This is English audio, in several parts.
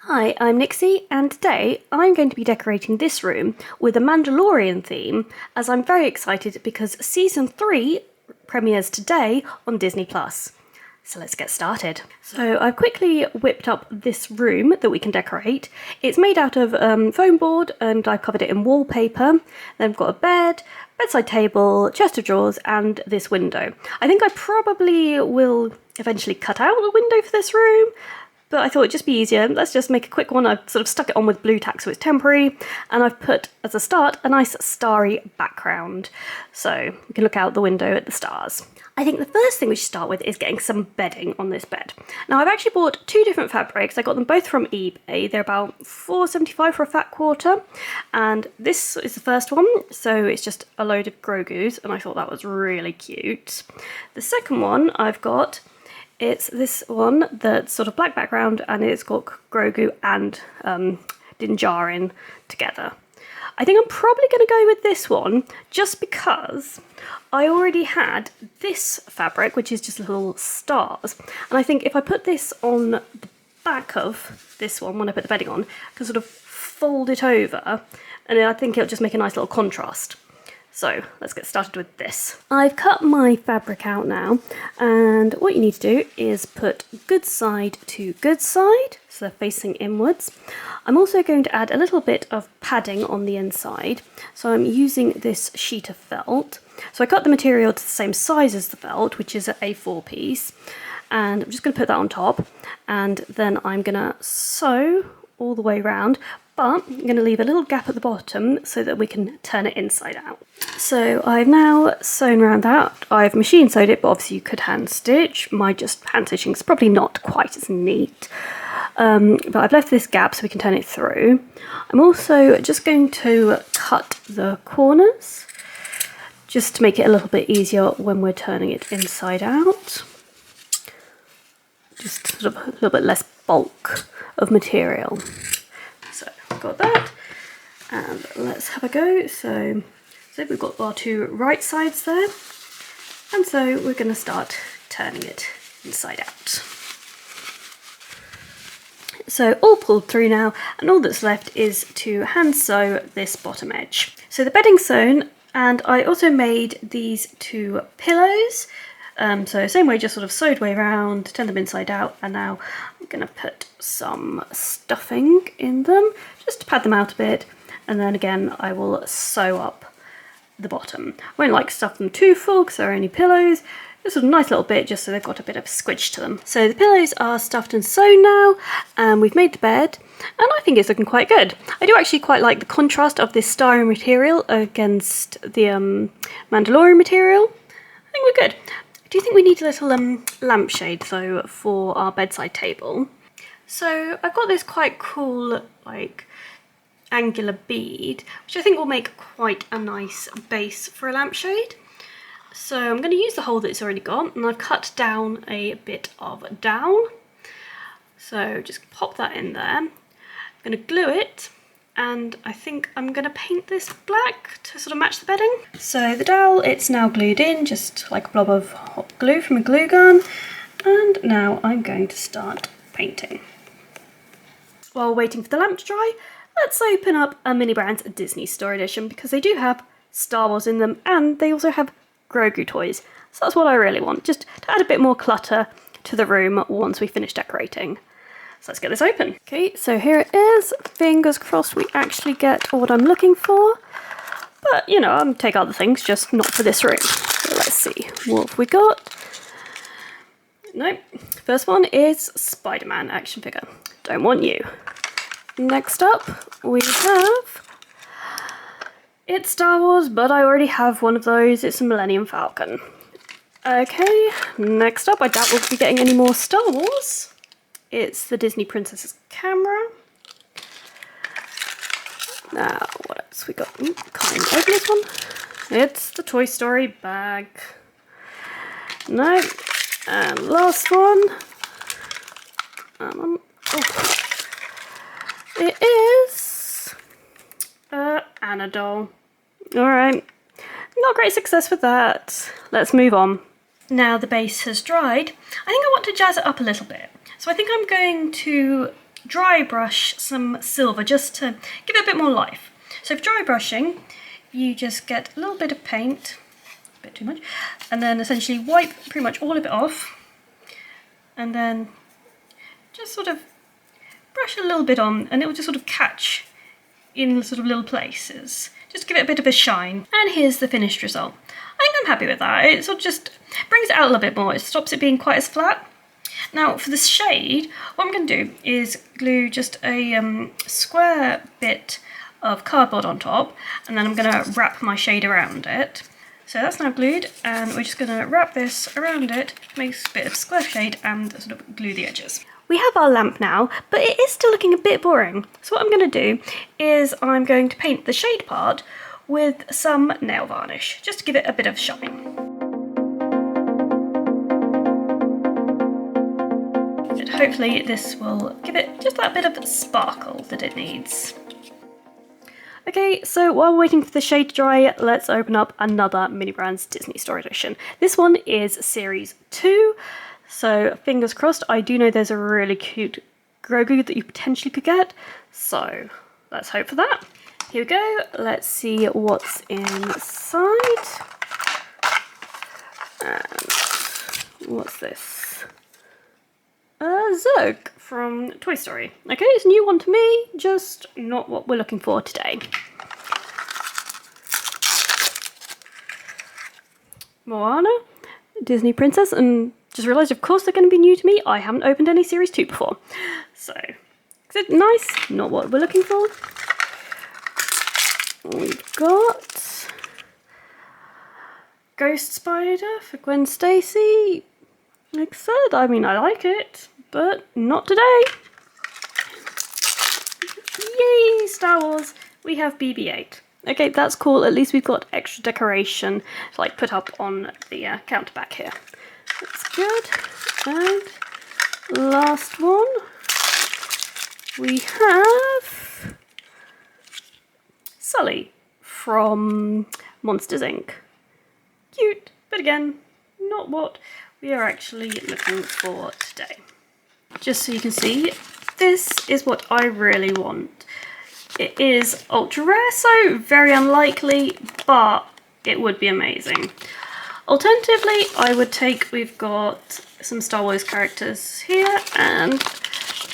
Hi, I'm Nixie, and today I'm going to be decorating this room with a Mandalorian theme, as I'm very excited because Season 3 premieres today on Disney+. So let's get started. So I've quickly whipped up this room that we can decorate. It's made out of foam board, and I've covered it in wallpaper. Then I've got a bed, bedside table, chest of drawers, and this window. I think I probably will eventually cut out the window for this room, but I thought it'd just be easier. Let's just make a quick one. I've sort of stuck it on with blue tack so it's temporary, and I've put, as a start, a nice starry background. So we can look out the window at the stars. I think the first thing we should start with is getting some bedding on this bed. Now, I've actually bought two different fabrics. I got them both from eBay. They're about $4.75 for a fat quarter, and this is the first one, so it's just a load of Grogus, and I thought that was really cute. The second one I've got, it's this one that's sort of black background, and it's got Grogu and Din Djarin together. I think I'm probably going to go with this one just because I already had this fabric, which is just little stars. And I think if I put this on the back of this one, when I put the bedding on, I can sort of fold it over, and I think it'll just make a nice little contrast. So let's get started with this. I've cut my fabric out now, and what you need to do is put good side to good side, so they're facing inwards. I'm also going to add a little bit of padding on the inside, so I'm using this sheet of felt. So I cut the material to the same size as the felt, which is an A4 piece, and I'm just going to put that on top, and then I'm going to sew all the way around, but I'm going to leave a little gap at the bottom so that we can turn it inside out. So I've now sewn around that. I've machine sewed it, but obviously you could hand stitch. My just hand stitching is probably not quite as neat. But I've left this gap so we can turn it through. I'm also just going to cut the corners just to make it a little bit easier when we're turning it inside out. Just sort of a little bit less bulk of material. So I've got that, and let's have a go. So we've got our two right sides there, and so we're going to start turning it inside out. So all pulled through now, and all that's left is to hand sew this bottom edge. So the bedding's sewn, and I also made these two pillows. So same way, just sort of sewed way around, turn them inside out, and now I'm going to put some stuffing in them, just to pad them out a bit, and then again I will sew up the bottom. I won't stuff them too full because they're only pillows, just a nice little bit just so they've got a bit of squidge to them. So the pillows are stuffed and sewn now, and we've made the bed, and I think it's looking quite good. I do actually quite like the contrast of this starry material against the Mandalorian material. I think we're good. I do think we need a little lampshade though for our bedside table. So I've got this quite cool angular bead, which I think will make quite a nice base for a lampshade. So I'm going to use the hole that it's already got, and I've cut down a bit of dowel. So just pop that in there. I'm going to glue it, and I think I'm going to paint this black to sort of match the bedding. So the dowel, it's now glued in, just like a blob of hot glue from a glue gun. And now I'm going to start painting. While waiting for the lamp to dry, let's open up a Mini Brands Disney Store Edition, because they do have Star Wars in them, and they also have Grogu toys. So that's what I really want, just to add a bit more clutter to the room once we finish decorating. So let's get this open. Okay, so here it is. Fingers crossed we actually get what I'm looking for. But, you know, I'm take other things, just not for this room. So let's see, what have we got? Nope. First one is Spider-Man action figure. Don't want you. Next up, we have... It's Star Wars, but I already have one of those. It's a Millennium Falcon. Okay, next up, I doubt we'll be getting any more Star Wars. It's the Disney Princess's camera. Now, what else we got? Can't even open this one. It's the Toy Story bag. No. And last one. Oh. It is Anna doll. Alright. Not great success with that. Let's move on. Now the base has dried, I think I want to jazz it up a little bit. So I think I'm going to dry brush some silver just to give it a bit more life. So for dry brushing, you just get a little bit of paint, a bit too much, and then essentially wipe pretty much all of it off, and then just sort of brush a little bit on, and it will just sort of catch in sort of little places. Just give it a bit of a shine. And here's the finished result. I think I'm happy with that. It sort of just brings it out a little bit more. It stops it being quite as flat. Now for the shade, what I'm going to do is glue just a square bit of cardboard on top, and then I'm going to wrap my shade around it. So that's now glued, and we're just going to wrap this around it, make a bit of square shade, and sort of glue the edges. We have our lamp now, but it is still looking a bit boring. So what I'm going to do is I'm going to paint the shade part with some nail varnish, just to give it a bit of shine. And hopefully this will give it just that bit of sparkle that it needs. Okay, so while we're waiting for the shade to dry, let's open up another Mini Brands Disney Store Edition. This one is Series 2, so fingers crossed. I do know there's a really cute Grogu that you potentially could get, so let's hope for that. Here we go, let's see what's inside. And what's this? Zurg from Toy Story. Okay, it's a new one to me, just not what we're looking for today. Moana, Disney Princess, and just realised of course they're going to be new to me. I haven't opened any Series 2 before. So, is it nice? Not what we're looking for. We've got Ghost Spider for Gwen Stacy. Like I said, I mean, I like it, but not today. Yay, Star Wars. We have BB-8. Okay, that's cool. At least we've got extra decoration to like put up on the counter back here. That's good. And last one, we have Sully from Monsters Inc. Cute, but again, not what we are actually looking for today. Just so you can see, this is what I really want. It is ultra rare, so very unlikely, but it would be amazing. Alternatively, I would take, we've got some Star Wars characters here and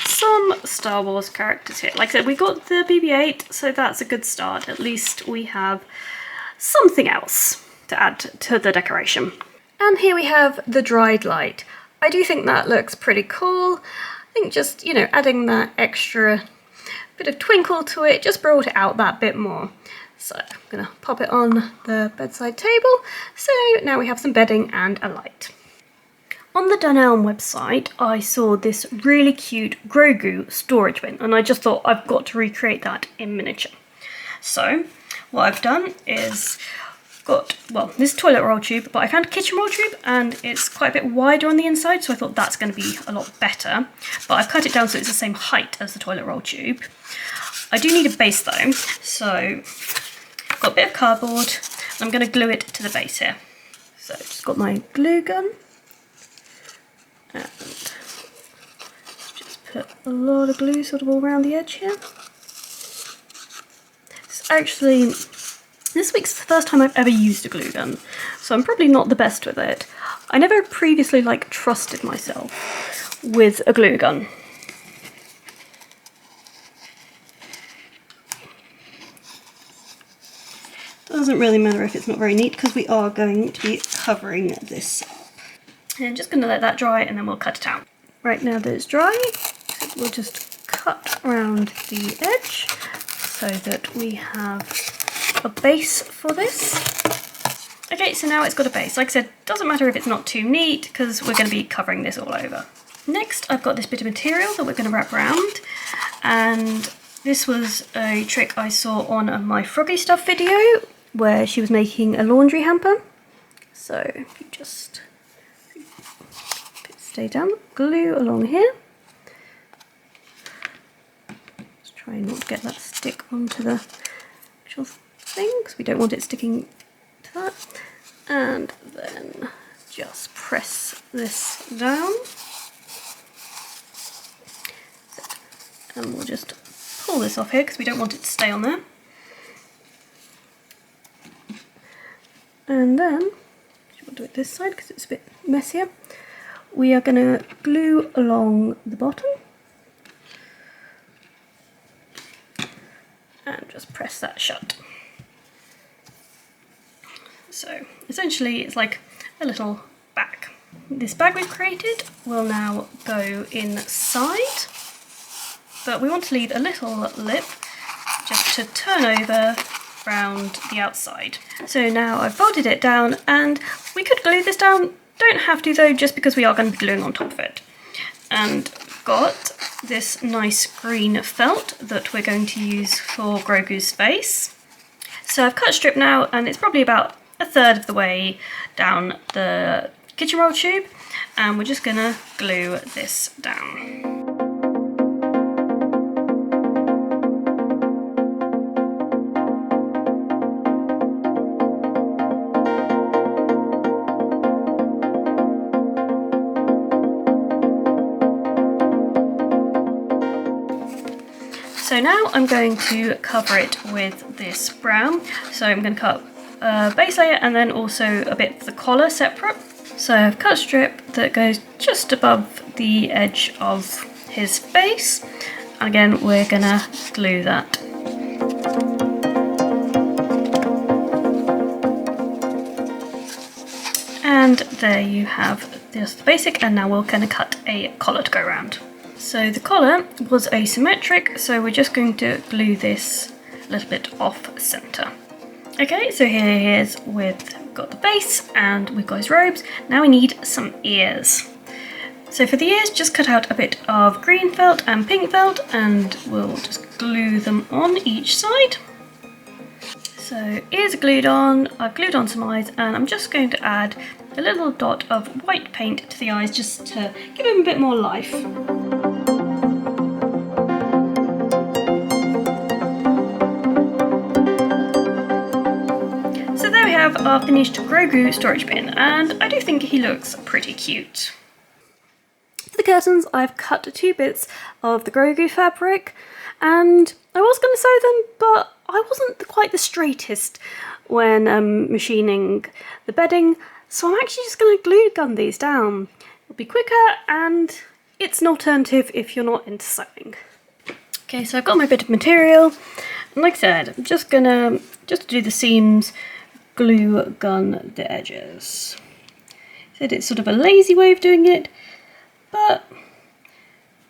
some Star Wars characters here. Like I said, we got the BB-8, so that's a good start. At least we have something else to add to the decoration. And here we have the dried light. I do think that looks pretty cool. I think just, you know, adding that extra bit of twinkle to it just brought it out that bit more. So I'm gonna pop it on the bedside table. So now we have some bedding and a light. On the Dunelm website, I saw this really cute Grogu storage bin, and I just thought I've got to recreate that in miniature. So what I've done is got, well, this toilet roll tube, but I found a kitchen roll tube and it's quite a bit wider on the inside, so I thought that's going to be a lot better. But I've cut it down so it's the same height as the toilet roll tube. I do need a base though, so I've got a bit of cardboard and I'm going to glue it to the base here. So I've just got my glue gun and just put a lot of glue sort of all around the edge here. It's actually, this week's the first time I've ever used a glue gun, so I'm probably not the best with it. I never previously trusted myself with a glue gun. Doesn't really matter if it's not very neat because we are going to be covering this up. And I'm just going to let that dry and then we'll cut it out. Right now that it's dry, we'll just cut around the edge so that we have a base for this. Okay, so now it's got a base. Like I said, doesn't matter if it's not too neat because we're going to be covering this all over. Next, I've got this bit of material that we're going to wrap around, and this was a trick I saw on my Froggy Stuff video where she was making a laundry hamper. So if you just stay down, glue along here. Let's try not to get that stick onto the actual thing because we don't want it sticking to that. And then just press this down. And we'll just pull this off here because we don't want it to stay on there. And then, we'll do it this side because it's a bit messier. We are going to glue along the bottom. And just press that shut. So essentially it's like a little bag. This bag we've created will now go inside, but we want to leave a little lip just to turn over round the outside. So now I've folded it down, and we could glue this down, don't have to though, just because we are going to be gluing on top of it. And got this nice green felt that we're going to use for Grogu's face. So I've cut a strip now, and it's probably about a third of the way down the kitchen roll tube, and we're just gonna glue this down. So now I'm going to cover it with this brown. So I'm going to cut a base layer and then also a bit of the collar separate. So I've cut a strip that goes just above the edge of his face. And again, we're going to glue that. And there you have just the basic, and now we're going to cut a collar to go around. So the collar was asymmetric, so we're just going to glue this a little bit off centre. Okay, so here he is with, got the base and we've got his robes. Now we need some ears. So for the ears, just cut out a bit of green felt and pink felt, and we'll just glue them on each side. So ears are glued on, I've glued on some eyes, and I'm just going to add a little dot of white paint to the eyes just to give him a bit more life. So there we have our finished Grogu storage bin, and I do think he looks pretty cute. For the curtains, I've cut 2 bits of the Grogu fabric, and I was going to sew them, but I wasn't quite the straightest when machining the bedding, so I'm actually just going to glue gun these down. It'll be quicker, and it's an alternative if you're not into sewing. Okay, so I've got my bit of material, and like I said, I'm just to do the seams, glue gun the edges. I said it's sort of a lazy way of doing it, but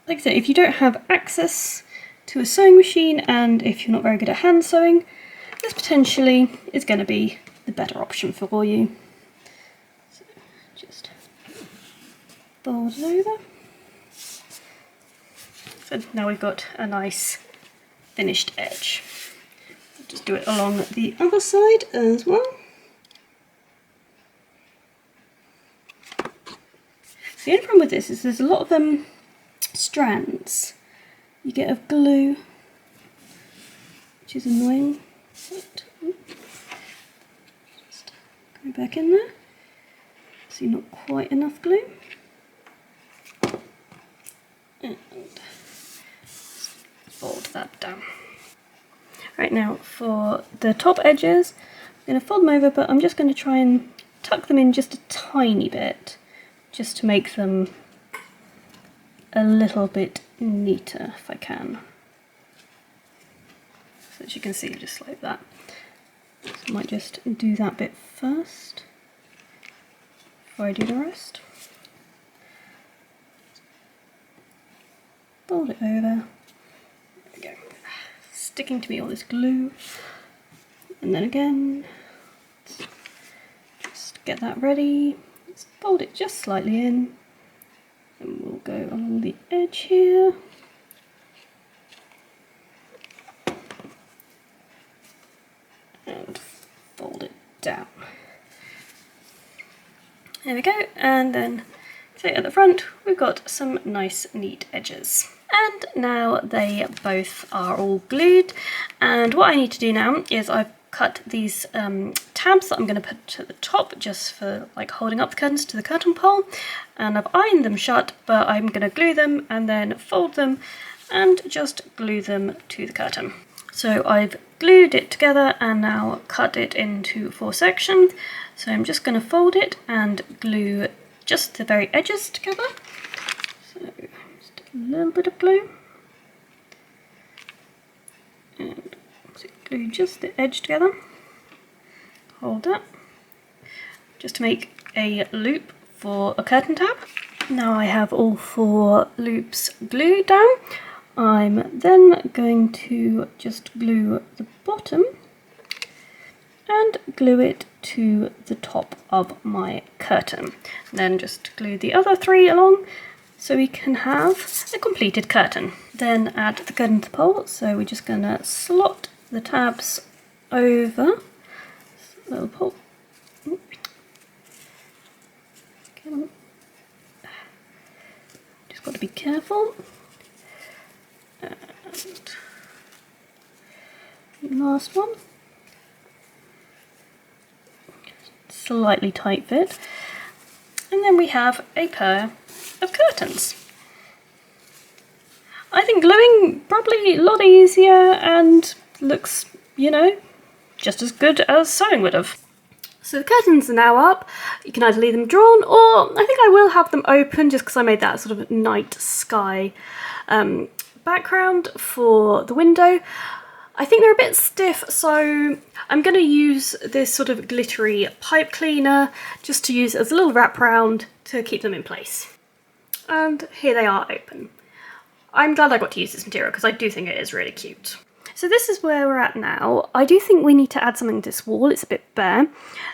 like I said, if you don't have access to a sewing machine and if you're not very good at hand sewing, this potentially is going to be the better option for you. So just fold it over. So now we've got a nice finished edge. I'll just do it along the other side as well. The only problem with this is there's a lot of strands you get of glue, which is annoying. But, just go back in there. See, not quite enough glue. And fold that down. Right, now for the top edges, I'm going to fold them over, but I'm just going to try and tuck them in just a tiny bit, just to make them a little bit neater if I can. So as you can see, just like that. So I might just do that bit first before I do the rest. Fold it over. There we go. Sticking to me all this glue. And then again, just get that ready. Let's fold it just slightly in. And we'll go along the edge here. And fold it down. There we go, and then so at the front we've got some nice neat edges. And now they both are all glued, and what I need to do now is I've cut these tabs that I'm going to put at the top just for like holding up the curtains to the curtain pole, and I've ironed them shut, but I'm going to glue them and then fold them and just glue them to the curtain. So I've glued it together and now cut it into 4 sections. So I'm just going to fold it and glue just the very edges together. So just a little bit of glue. And glue just the edge together. Hold that. Just to make a loop for a curtain tab. Now I have all 4 loops glued down. I'm then going to just glue the bottom and glue it to the top of my curtain. Then just glue the other 3 along so we can have a completed curtain. Then add the curtain to the pole, so we're just going to slot the tabs over the little pole. Just got to be careful. And last one. Slightly tight fit. And then we have a pair of curtains. I think gluing probably a lot easier and looks, you know, just as good as sewing would have. So the curtains are now up. You can either leave them drawn, or I think I will have them open just because I made that sort of night sky background for the window. I think they're a bit stiff, so I'm going to use this sort of glittery pipe cleaner just to use as a little wraparound to keep them in place. And here they are open. I'm glad I got to use this material because I do think it is really cute. So this is where we're at now. I do think we need to add something to this wall. It's a bit bare.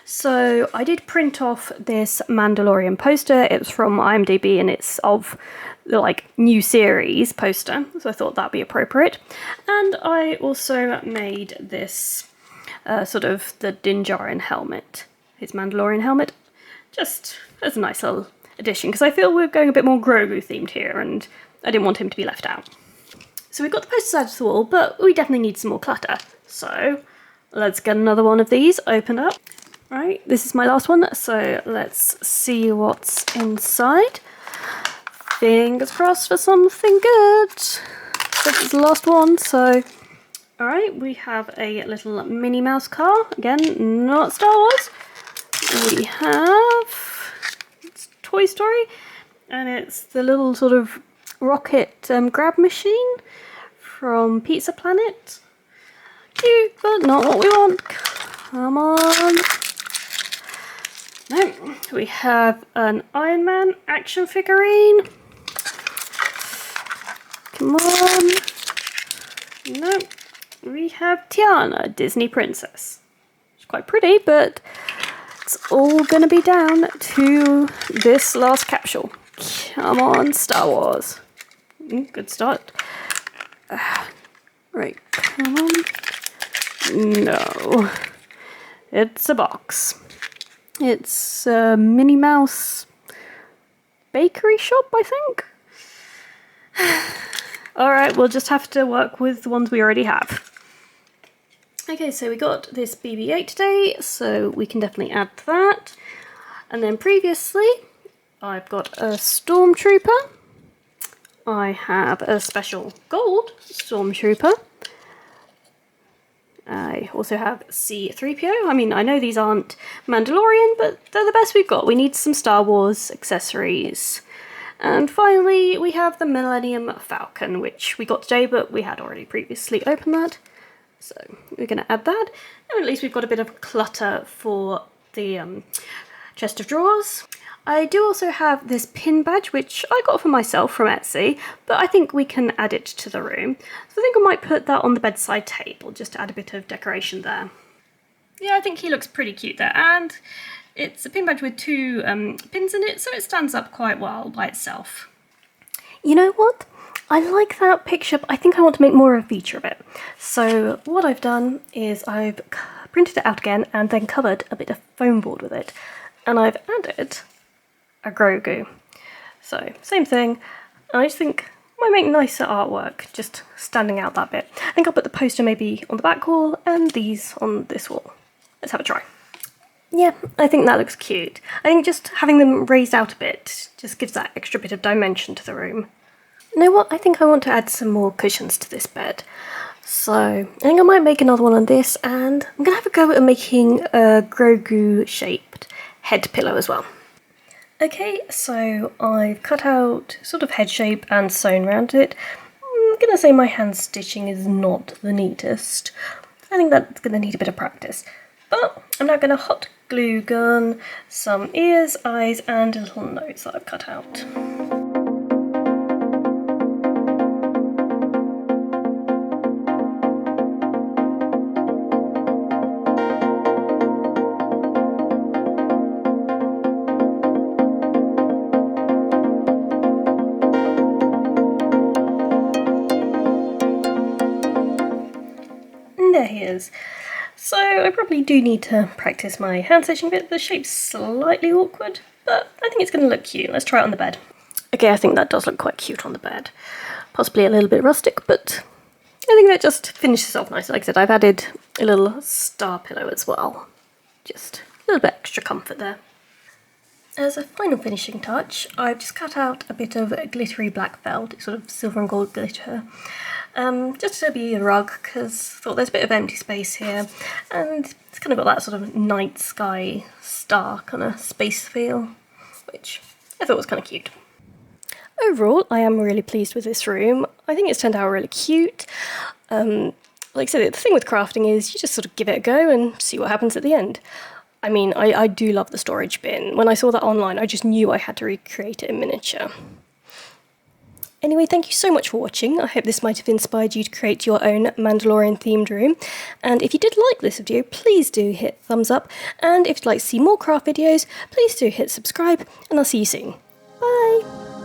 So I did print off this Mandalorian poster. It was from IMDb and it's of the new series poster. So I thought that'd be appropriate. And I also made this sort of the Din Djarin helmet, his Mandalorian helmet, just as a nice little addition because I feel we're going a bit more Grogu themed here and I didn't want him to be left out. So we've got the posters out of the wall, but we definitely need some more clutter. So let's get another one of these opened up. Right, this is my last one, so let's see what's inside. Fingers crossed for something good. This is the last one, so... Alright, we have a little Minnie Mouse car. Again, not Star Wars. We have... It's Toy Story, and it's the little sort of rocket grab machine from Pizza Planet. Cute, but not what we want. Come on. No, we have an Iron Man action figurine. Come on. No, we have Tiana, Disney princess. She's quite pretty, but it's all going to be down to this last capsule. Come on, Star Wars. Good start. Right, come on. No. It's a box. It's a Minnie Mouse bakery shop, I think. Alright, we'll just have to work with the ones we already have. Okay, so we got this BB-8 today, so we can definitely add that. And then previously, I've got a Stormtrooper. I have a special gold Stormtrooper. I also have C-3PO. I mean, I know these aren't Mandalorian, but they're the best we've got. We need some Star Wars accessories. And finally, we have the Millennium Falcon, which we got today, but we had already previously opened that. So we're going to add that. And at least we've got a bit of clutter for the chest of drawers. I do also have this pin badge, which I got for myself from Etsy, but I think we can add it to the room. So I think I might put that on the bedside table, just to add a bit of decoration there. Yeah, I think he looks pretty cute there, and it's a pin badge with 2 pins in it, so it stands up quite well by itself. You know what? I like that picture, but I think I want to make more of a feature of it. So what I've done is I've printed it out again and then covered a bit of foam board with it, and I've added a Grogu. So, same thing. I just think I might make nicer artwork, just standing out that bit. I think I'll put the poster maybe on the back wall and these on this wall. Let's have a try. Yeah, I think that looks cute. I think just having them raised out a bit just gives that extra bit of dimension to the room. You know what? I think I want to add some more cushions to this bed. So I think I might make another one on this, and I'm going to have a go at making a Grogu shaped head pillow as well. Okay, so I've cut out sort of head shape and sewn around it. I'm going to say my hand stitching is not the neatest. I think that's going to need a bit of practice. But I'm now going to hot glue gun some ears, eyes and a little nose that I've cut out. And there he is. So I probably do need to practice my hand stitching a bit. The shape's slightly awkward, but I think it's going to look cute. Let's try it on the bed. Okay, I think that does look quite cute on the bed. Possibly a little bit rustic, but I think that just finishes off nice. Like I said, I've added a little star pillow as well. Just a little bit extra comfort there. As a final finishing touch, I've just cut out a bit of glittery black felt, sort of silver and gold glitter, just to be a rug, because I thought there's a bit of empty space here, and it's kind of got that sort of night sky star kind of space feel, which I thought was kind of cute. Overall, I am really pleased with this room. I think it's turned out really cute. Like I said, the thing with crafting is you just sort of give it a go and see what happens at the end. I mean, I do love the storage bin. When I saw that online, I just knew I had to recreate it in miniature. Anyway, thank you so much for watching. I hope this might have inspired you to create your own Mandalorian themed room. And if you did like this video, please do hit thumbs up. And if you'd like to see more craft videos, please do hit subscribe, and I'll see you soon. Bye!